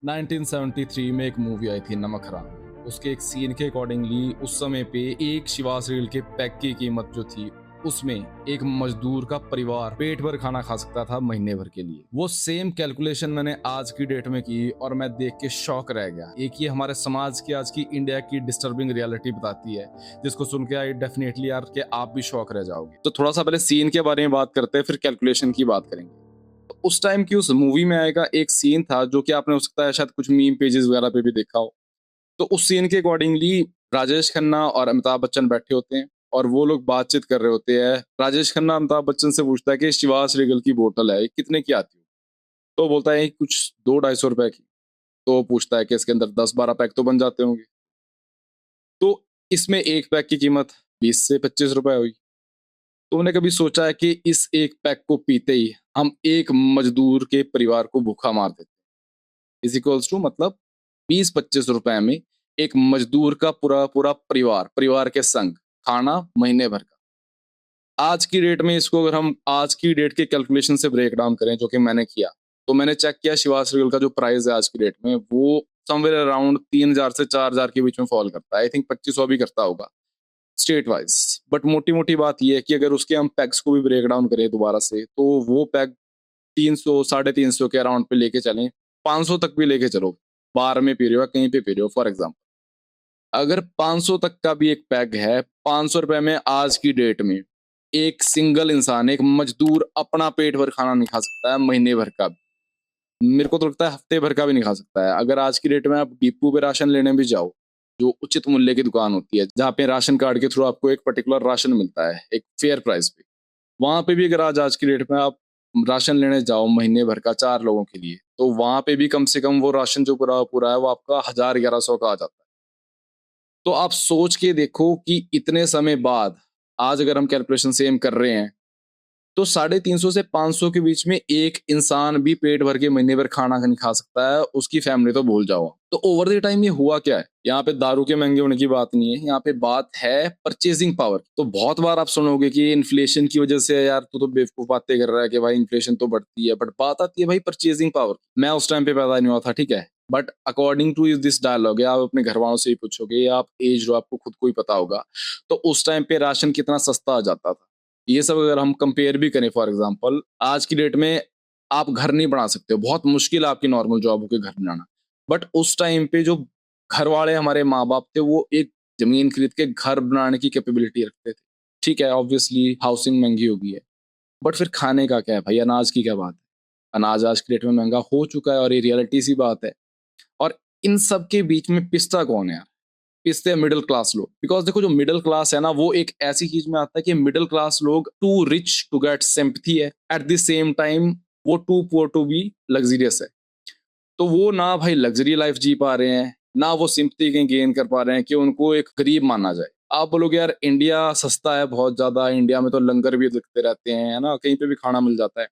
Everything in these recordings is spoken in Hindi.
1973 में एक मूवी आई थी नमक हराम। उसके एक सीन के अकॉर्डिंगली उस समय पे एक शिवास रील के पैक की कीमत जो थी उसमें एक मजदूर का परिवार पेट भर खाना खा सकता था महीने भर के लिए। वो सेम कैलकुलेशन मैंने आज की डेट में की और मैं देख के शॉक रह गया। एक ये हमारे समाज की आज की इंडिया की डिस्टर्बिंग रियलिटी बताती है जिसको सुन के आई डेफिनेटली यार कि आप भी शॉक रह जाओगे। तो थोड़ा सा पहले सीन के बारे में बात करते हैं, फिर कैलकुलेशन की बात करेंगे। उस टाइम की उस मूवी में आएगा एक सीन था जो कि आपने हो सकता है शायद कुछ मीम पेजेस वगैरह पे भी देखा हो। तो उस सीन के अकॉर्डिंगली राजेश खन्ना और अमिताभ बच्चन बैठे होते हैं और वो लोग बातचीत कर रहे होते हैं। राजेश खन्ना अमिताभ बच्चन से पूछता है कि शिवास रेगल की बोतल है ये कितने की आती है? तो बोलता है कुछ 200-250 की। तो वो पूछता है कि इसके अंदर 10-12 पैक तो बन जाते होंगे। तो इसमें एक पैक की कीमत 20 से 25 रुपए हुई। तो उन्होंने कभी सोचा है कि इस एक पैक को पीते ही हम एक मजदूर के परिवार को भूखा मार देते, इज इक्वल्स टू मतलब 20-25 रुपए में एक मजदूर का पूरा पूरा परिवार के संग खाना महीने भर का। आज की डेट में इसको अगर हम आज की डेट के कैलकुलेशन से ब्रेक डाउन करें जो कि मैंने किया, तो मैंने चेक किया शिवास रियल का जो प्राइस है आज की डेट में वो समवेयर अराउंड 3,000 से 4,000 के बीच में फॉल करता है। आई थिंक 2500 भी करता होगा स्टेट वाइज। बट मोटी मोटी बात यह है कि अगर उसके हम पैक्स को भी ब्रेक डाउन करें दोबारा से, तो वो पैक 300 350 के अराउंड पे लेके चलें, 500 तक भी लेके चलो। बार में पी रहे हो या कहीं पे पी रहे हो फॉर एग्जाम्पल, अगर 500 तक का भी एक पैग है, 500 रुपए में आज की डेट में एक सिंगल इंसान, एक मजदूर अपना पेट भर खाना नहीं खा सकता है महीने भर का भी। मेरे को तो लगता है हफ्ते भर का भी नहीं खा सकता है। अगर आज की डेट में आप डिपो पे राशन लेने भी जाओ, जो उचित मूल्य की दुकान होती है जहाँ पे राशन कार्ड के थ्रू आपको एक पर्टिकुलर राशन मिलता है एक फेयर प्राइस पे, वहां पे भी अगर आज आज की डेट में आप राशन लेने जाओ महीने भर का 4 लोगों के लिए, तो वहां पे भी कम से कम वो राशन जो पूरा पूरा है वो आपका 1,000-1,100 का आ जाता है। तो आप सोच के देखो कि इतने समय बाद आज अगर हम कैलकुलेशन सेम कर रहे हैं, तो 350 से 500 के बीच में एक इंसान भी पेट भर के महीने भर खाना नहीं खा सकता है, उसकी फैमिली तो भूल जाओ। तो ओवर द टाइम ये हुआ क्या है, यहाँ पे दारू के महंगे होने की बात नहीं है, यहाँ पे बात है परचेजिंग पावर। तो बहुत बार आप सुनोगे कि इन्फ्लेशन की वजह से यार तू तो बेवकूफ बातें कर रहा है कि भाई इन्फ्लेशन तो बढ़ती है, बट बात आती है भाई परचेजिंग पावर। मैं उस टाइम पे पैदा नहीं हुआ था, ठीक है, but according to this dialogue, आप अपने घर वालों से ही पूछोगे या आप एज जो आपको खुद को ही पता होगा, तो उस टाइम पे राशन कितना सस्ता आ जाता था। ये सब अगर हम कंपेयर भी करें फॉर एग्जांपल, आज की डेट में आप घर नहीं बना सकते हो, बहुत मुश्किल है आपकी नॉर्मल जॉब होके घर बनाना। बट उस टाइम पे जो घर वाले हमारे माँ बाप थे वो एक जमीन खरीद के घर बनाने की कैपेबिलिटी रखते थे। ठीक है, ऑब्वियसली हाउसिंग महंगी हो गई है, बट फिर खाने का क्या है भाई, अनाज की क्या बात है। अनाज आज की डेट में महंगा हो चुका है और ये रियलिटी सी बात है। और इन सब के बीच में पिसता कौन है यार? पिसते हैं मिडिल क्लास लोग। बिकॉज देखो जो मिडिल क्लास है ना, वो एक ऐसी चीज में आता है कि मिडिल क्लास लोग too rich to get sympathy है, एट द सेम टाइम वो too poor to be luxurious है। तो वो ना भाई लग्जरी लाइफ जी पा रहे हैं, ना वो सिंपैथी गेन कर पा रहे हैं कि उनको एक गरीब माना जाए। आप बोलोगे यार इंडिया सस्ता है बहुत ज्यादा, इंडिया में तो लंगर भी लगते रहते हैं, है ना, कहीं पे भी खाना मिल जाता है।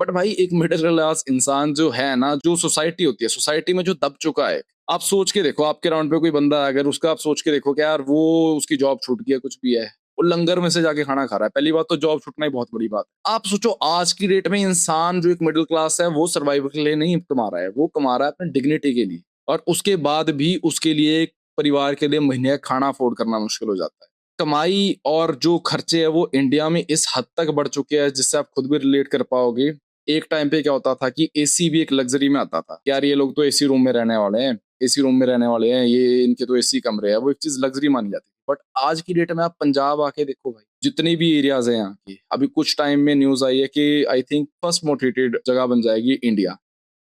बट भाई एक मिडिल क्लास इंसान जो है ना, जो सोसाइटी होती है, सोसाइटी में जो दब चुका है, आप सोच के देखो आपके राउंड पे कोई बंदा है, अगर उसका आप सोच के देखो कि यार वो उसकी जॉब छूट गई है, कुछ भी है, वो लंगर में से जाके खाना खा रहा है। पहली बात तो जॉब छूटना ही बहुत बड़ी बात है। आप सोचो आज की डेट में इंसान जो एक मिडिल क्लास है वो सर्वाइवल के लिए नहीं कमा रहा है, वो कमा रहा है अपने डिग्निटी के लिए। और उसके बाद भी उसके लिए एक परिवार के लिए महीने का खाना अफोर्ड करना मुश्किल हो जाता है। कमाई और जो खर्चे है वो इंडिया में इस हद तक बढ़ चुके हैं जिससे आप खुद भी रिलेट कर पाओगे। एक टाइम पे क्या होता था कि एसी भी एक लग्जरी में आता था, यार ये लोग तो एसी रूम में रहने वाले हैं, एसी रूम में रहने वाले हैं, ये इनके तो एसी कमरे हैं, वो एक चीज लग्जरी मानी जाती है। बट आज की डेट में आप पंजाब आके देखो भाई, जितनी भी एरियाज है यहाँ की, अभी कुछ टाइम में न्यूज आई है कि आई थिंक फर्स्ट मोटिवेटेड जगह बन जाएगी इंडिया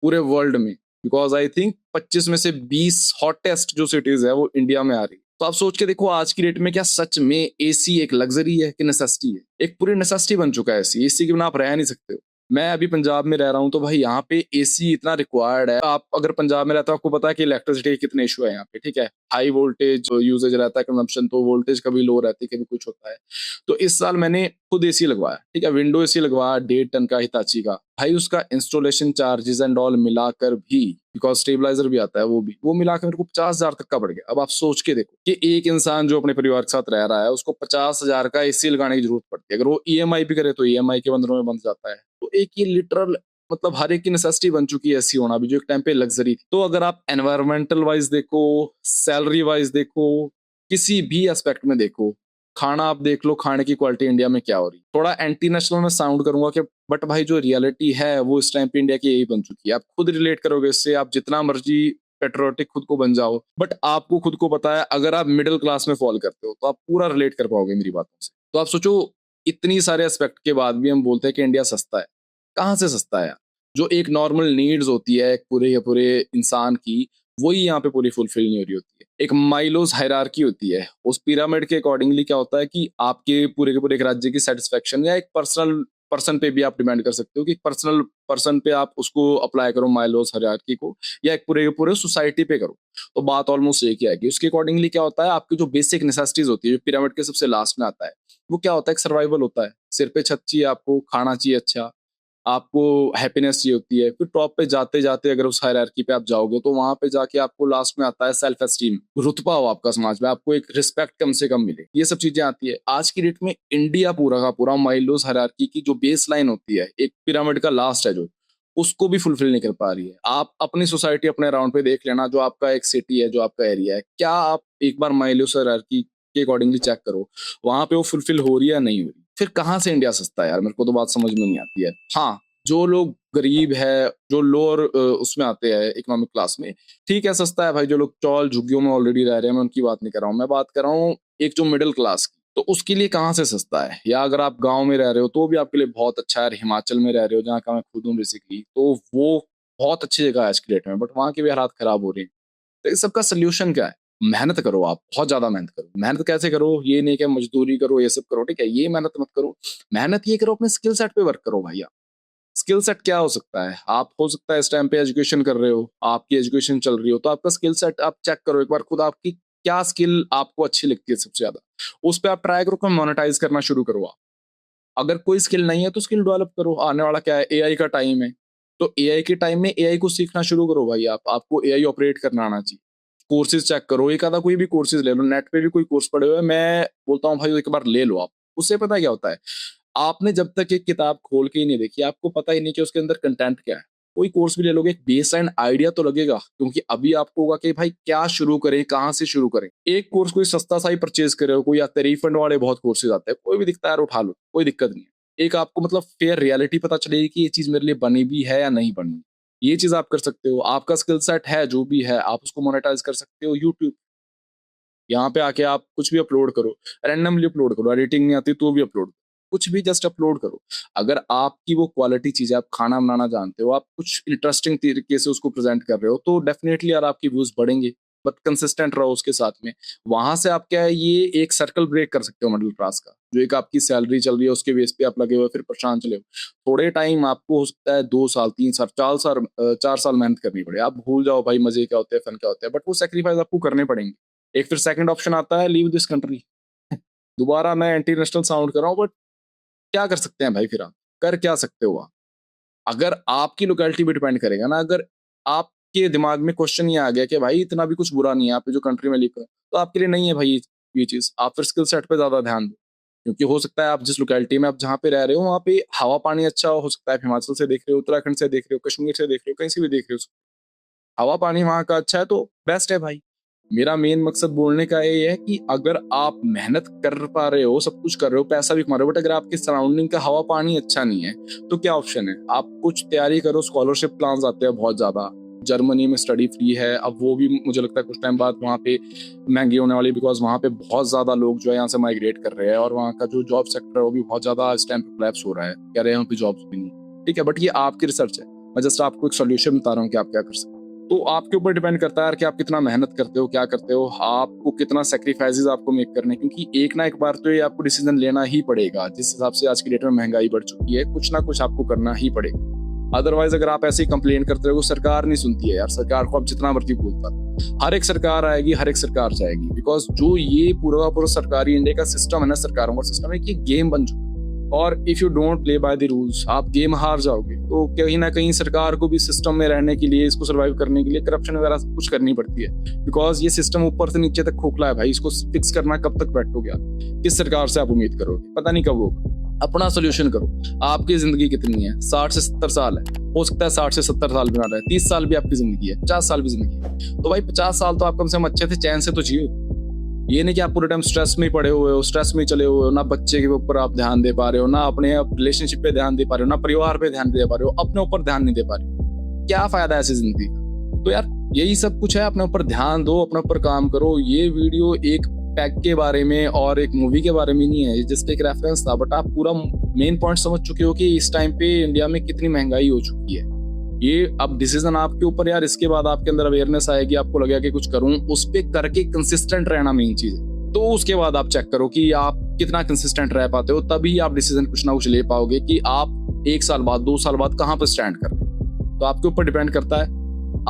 पूरे वर्ल्ड में। बिकॉज आई थिंक 25 में से 20 हॉटेस्ट जो सिटीज है वो इंडिया में आ रही है। तो आप सोच के देखो आज की डेट में क्या सच में एसी एक लग्जरी है कि नेसेसिटी है? एक पूरी नेसेसिटी बन चुका है एसी, एसी के बिना आप रह नहीं सकते हो। मैं अभी पंजाब में रह रहा हूँ तो भाई यहाँ पे एसी इतना रिक्वायर्ड है। आप अगर पंजाब में रहते हो आपको पता है कि इलेक्ट्रिसिटी के कितने इशू है यहाँ पे, ठीक है, हाई वोल्टेज यूजेज रहता है, कंजम्पशन, तो वोल्टेज कभी लो रहती है, कभी कुछ होता है। तो इस साल मैंने खुद एसी लगवाया, ठीक है, विंडो एसी लगवाया 1.5 टन का हिताची का। भाई उसका इंस्टॉलेशन चार्जेस एंड ऑल मिलाकर भी, बिकॉज स्टेबलाइजर भी आता है, वो मिलाकर मेरे को 50,000 तक का पड़ गया। अब आप सोच के देखो कि एक इंसान जो अपने परिवार के साथ रह रहा है उसको 50,000 का एसी लगाने की जरूरत पड़ती है। अगर वो ईएमआई भी करे तो ईएमआई के बंधनों में बंध जाता है। तो एक ये लिटरल मतलब हर एक की नेसेसिटी बन चुकी है एसी होना भी, जो एक टाइम पे लग्जरी थी। तो अगर आप एनवायरमेंटल वाइज देखो, सैलरी वाइज देखो, किसी भी एस्पेक्ट में देखो, खाना आप देख लो, खाने की क्वालिटी इंडिया में क्या हो रही है। थोड़ा एंटी नेशनल में साउंड करूंगा कि बट भाई जो रियलिटी है वो इस टाइम पे इंडिया की यही बन चुकी है। आप खुद रिलेट करोगे इससे, आप जितना मर्जी पेट्रोटिक खुद को बन जाओ, बट आपको खुद को पता है अगर आप मिडिल क्लास में फॉल करते हो तो आप पूरा रिलेट कर पाओगे मेरी बातों से। तो आप सोचो, इतनी सारे एस्पेक्ट के बाद भी हम बोलते हैं कि इंडिया सस्ता है। कहाँ से सस्ता है यार? जो एक नॉर्मल नीड्स होती है एक पूरे या पूरे इंसान की, वही यहाँ पे पूरी फुलफिल नहीं हो रही होती है। एक माइलोस हायरार्की होती है, उस पिरामिड के अकॉर्डिंगली क्या होता है कि आपके पूरे के पूरे एक राज्य की सेटिस्फेक्शन या एक पर्सनल पर्सन पे भी आप डिपेंड कर सकते हो कि पर्सनल पर्सन पे आप उसको अप्लाई करो माइलोस हायरार्की को, या एक पूरे के पूरे सोसाइटी पे करो। तो बात ऑलमोस्ट एक ही है कि उसके अकॉर्डिंगली क्या होता है, आपकी जो बेसिक नेसेसिटीज होती है, जो पिरामिड के सबसे लास्ट में आता है, वो क्या होता है, एक सर्वाइवल होता है। सिर पे छत चाहिए, आपको खाना चाहिए अच्छा, आपको हैप्पीनेस चाहिए होती है। फिर टॉप पे जाते जाते अगर उस हायरार्की पे आप जाओगे तो वहां पे जाके आपको लास्ट में आता है सेल्फ एस्टीम, रुतबा हो आपका समाज में, आपको एक रिस्पेक्ट कम से कम मिले, ये सब चीजें आती है। आज की डेट में इंडिया पूरा का पूरा माइलोस हायरार्की की जो बेस लाइन होती है, एक पिरामिड का लास्ट है जो, उसको भी फुलफिल नहीं कर पा रही है। आप अपनी सोसाइटी अपने अराउंड पे देख लेना, जो आपका एक सिटी है, जो आपका एरिया है, क्या आप एक बार माइलोस हायरार्की के अकॉर्डिंगली चेक करो, वहां पे वो फुलफिल हो रही है या नहीं हो रही। फिर कहाँ से इंडिया सस्ता है यार, मेरे को तो बात समझ में नहीं आती है। हाँ, जो लोग गरीब है, जो लोअर उसमें आते हैं इकोनॉमिक क्लास में, ठीक है सस्ता है भाई। जो लोग चौल झुग्गियों में ऑलरेडी रह रहे हैं, मैं उनकी बात नहीं कर रहा हूँ, मैं बात कर रहा हूँ एक जो मिडिल क्लास की, तो उसके लिए कहाँ से सस्ता है। या अगर आप गांव में रह रहे हो तो भी आपके लिए बहुत अच्छा है, हिमाचल में रह रहे हो जहाँ का मैं खुद हूँ बेसिकली, तो वो बहुत अच्छी जगह है आज की डेट में, बट वहाँ की भी हालात खराब हो रही है। तो इस सबका सोल्यूशन क्या है? मेहनत करो, आप बहुत ज्यादा मेहनत करो। मेहनत कैसे करो? ये नहीं कि मजदूरी करो ये सब करो, ठीक है, ये मेहनत मत करो। मेहनत ये करो, अपने स्किल सेट पे वर्क करो भैया। स्किल सेट क्या हो सकता है? आप हो सकता है इस टाइम पे एजुकेशन कर रहे हो, आपकी एजुकेशन चल रही हो, तो आपका स्किल सेट आप चेक करो एक बार खुद, आपकी क्या स्किल आपको अच्छी लगती है सबसे ज्यादा, उस पर आप ट्राई करो, मोनेटाइज करना शुरू करो आप। अगर कोई स्किल नहीं है तो स्किल डेवलप करो। आने वाला क्या है, एआई का टाइम है, तो एआई के टाइम में एआई को सीखना शुरू करो भाई। आपको एआई ऑपरेट करना आना चाहिए। कोर्सेज चेक करो, एक आधा कोई भी कोर्सेज ले लो, नेट पे भी कोई कोर्स पड़े हुए हैं, मैं बोलता हूँ भाई एक बार ले लो आप। उससे पता है क्या होता है, आपने जब तक एक किताब खोल के ही नहीं देखी, आपको पता ही नहीं कि उसके अंदर कंटेंट क्या है। कोई कोर्स भी ले लोगे, एक बेसलाइन आइडिया तो लगेगा, क्योंकि अभी आपको होगा कि भाई क्या शुरू करें, कहाँ से शुरू करें। एक कोर्स कोई सस्ता सा ही परचेज करे हो, कोई आते रिफंड वाले बहुत कोर्सेज आते हैं, कोई भी दिखता है यार उठा लो, कोई दिक्कत नहीं है। एक आपको मतलब फेयर रियलिटी पता चलेगी कि ये चीज मेरे लिए बनी भी है या नहीं बनी। ये चीज आप कर सकते हो। आपका स्किल सेट है जो भी है, आप उसको मोनेटाइज कर सकते हो यूट्यूब। यहाँ पे आके आप कुछ भी अपलोड करो, रैंडमली अपलोड करो, एडिटिंग नहीं आती तो भी अपलोड करो, कुछ भी जस्ट अपलोड करो। अगर आपकी वो क्वालिटी चीज है, आप खाना बनाना जानते हो, आप कुछ इंटरेस्टिंग तरीके से उसको प्रेजेंट कर रहे हो, तो डेफिनेटली यार आपकी व्यूज बढ़ेंगे। बट कंसिस्टेंट रहो उसके साथ में। वहां से आप क्या है, ये एक सर्कल ब्रेक कर सकते हो मिडिल क्लास का, जो एक आपकी सैलरी चल रही है उसके बेस पे आप लगे हुए फिर परेशान चले हो। थोड़े टाइम आपको हो सकता है 2 साल 3 साल 4 साल 4 साल मेहनत करनी पड़े, आप भूल जाओ भाई मजे क्या होते हैं, फन क्या होते हैं, बट वो सेक्रीफाइस आपको करने पड़ेंगे। एक फिर सेकंड ऑप्शन आता है, लीव दिस कंट्री। दोबारा मैं एंटी नेशनल साउंड कर रहा हूँ, बट क्या कर सकते हैं भाई, फिर आप कर क्या सकते हो आप? अगर आपकी लोकेलिटी पे डिपेंड करेगा ना, अगर आपके दिमाग में क्वेश्चन ये आ गया कि भाई इतना भी कुछ बुरा नहीं है आप जो कंट्री में लिख रहे हो, तो आपके लिए नहीं है भाई ये चीज। आप फिर स्किल सेट पे ज्यादा ध्यान दो, क्योंकि हो सकता है आप जिस लोकेलिटी में आप जहाँ पे रह रहे हो वहाँ पे हवा पानी अच्छा हो सकता है, आप हिमाचल से देख रहे हो, उत्तराखंड से देख रहे हो, कश्मीर से देख रहे हो, कहीं से भी देख रहे हो, हवा पानी वहाँ का अच्छा है तो बेस्ट है भाई। मेरा मेन मकसद बोलने का ये है कि अगर आप मेहनत कर पा रहे हो, सब कुछ कर रहे हो, पैसा भी कमा रहे हो, बट अगर आपके सराउंडिंग का हवा पानी अच्छा नहीं है, तो क्या ऑप्शन है? आप कुछ तैयारी करो, स्कॉलरशिप प्लान आते हैं बहुत ज्यादा। जर्मनी में स्टडी फ्री है, अब वो भी मुझे लगता है कुछ टाइम बाद वहाँ पे महंगी होने वाली, बिकॉज वहाँ पे बहुत ज्यादा लोग जो है यहाँ से माइग्रेट कर रहे हैं, और वहाँ का जो जॉब सेक्टर है वो भी बहुत ज्यादा इस टाइम पे कोलैप्स हो रहा है, कह रहे हैं यहाँ पे जॉब्स भी नहीं। ठीक है, बट ये आपकी रिसर्च है, मैं जस्ट आपको एक सोल्यूशन बता रहा हूँ कि आप क्या कर सकते हो। तो आपके ऊपर डिपेंड करता है कि आप कितना मेहनत करते हो, क्या करते हो, आपको कितना सेक्रीफाइसेस आपको मेक करने, क्योंकि एक ना एक बार तो ये आपको डिसीजन लेना ही पड़ेगा। जिस हिसाब से आज की डेट में महंगाई बढ़ चुकी है, कुछ ना कुछ आपको करना ही पड़ेगा। अदरवाइज अगर आप ऐसे ही कंप्लेन करते रहो, सरकार नहीं सुनती है यार। सरकार को आप जितना मर्जी बोलता रहो, हर एक सरकार आएगी, हर एक सरकार जाएगी, बिकॉज जो ये पूरा पूरा सरकारी इंडिया का सिस्टम है ना, सरकारों का सिस्टम है कि गेम बन चुका है। और if you don't play by the rules, आप गेम हार जाओगे। तो कहीं ना कहीं सरकार को भी सिस्टम में रहने के लिए, इसको सर्वाइव करने के लिए करप्शन वगैरह सब कुछ करनी पड़ती है, बिकॉज ये सिस्टम ऊपर से नीचे तक खोखला है भाई। इसको फिक्स करना कब तक बैठोगे आप? किस सरकार से आप उम्मीद करोगे? पता नहीं कब होगा। अपना सोल्यूशन करो। आपकी जिंदगी कितनी है? 60 से 70 साल है, हो सकता है 60 से 70 साल भी ना रहे, 30 साल भी आपकी जिंदगी है, 50 साल भी जिंदगी है। तो भाई 50 साल तो आप कम से कम अच्छे से चैन से तो जियो। ये नहीं कि आप पूरे टाइम स्ट्रेस में ही पड़े हुए हो, स्ट्रेस में ही चले हुए हो, ना बच्चे के ऊपर आप ध्यान दे पा रहे हो, ना अपने रिलेशनशिप पे ध्यान दे पा रहे हो, ना परिवार पे ध्यान दे पा रहे हो, अपने ऊपर ध्यान नहीं दे पा रहे हो। क्या फायदा है ऐसी जिंदगी का? तो यार यही सब कुछ है, अपने ऊपर ध्यान दो, अपने ऊपर काम करो। ये वीडियो एक पैक के बारे में और एक मूवी के बारे में नहीं है, जस्ट एक रेफरेंस था, बट आप पूरा मेन पॉइंट समझ चुके हो कि इस टाइम पे इंडिया में कितनी महंगाई हो चुकी है। ये अब डिसीजन आपके ऊपर यार, इसके बाद आपके अंदर अवेयरनेस आएगी, आपको लगेगा कि कुछ करूं, उस पे करके कंसिस्टेंट रहना मेन चीज है। तो उसके बाद आप चेक करो कि आप कितना कंसिस्टेंट रह पाते हो, तभी आप डिसीजन कुछ ना कुछ ले पाओगे कि आप 1 साल बाद 2 साल बाद कहाँ पर स्टैंड कर रहे हो। तो आपके ऊपर डिपेंड करता है।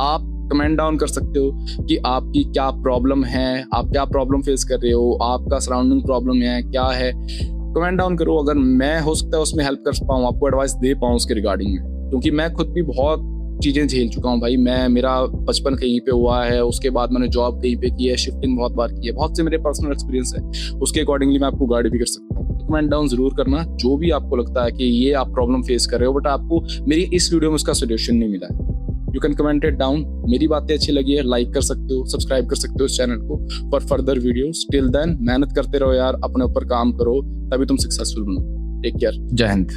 आप कमेंट डाउन कर सकते हो कि आपकी क्या प्रॉब्लम है, आप क्या प्रॉब्लम फेस कर रहे हो, आपका सराउंडिंग प्रॉब्लम है क्या है, कमेंट डाउन करो। अगर मैं हो सकता है उसमें हेल्प कर पाऊँ, आपको एडवाइस दे पाऊँ उसके रिगार्डिंग में, क्योंकि मैं खुद भी बहुत चीज़ें झेल चुका हूँ भाई। मेरा बचपन कहीं पे हुआ है, उसके बाद मैंने जॉब कहीं पे की है, शिफ्टिंग बहुत बार की है, बहुत से मेरे पर्सनल एक्सपीरियंस है, उसके अकॉर्डिंगली मैं आपको गाइड भी कर सकता हूँ। कमेंट डाउन जरूर करना जो भी आपको लगता है कि ये आप प्रॉब्लम फेस कर रहे हो बट आपको मेरी इस वीडियो में उसका सोल्यूशन नहीं मिला है। You can comment it down. मेरी बातें अच्छी लगी है, लाइक कर सकते हो, सब्सक्राइब कर सकते हो इस चैनल को for further videos. Till then मेहनत करते रहो यार, अपने ऊपर काम करो, तभी तुम सक्सेसफुल बनो। टेक केयर, जय हिंद।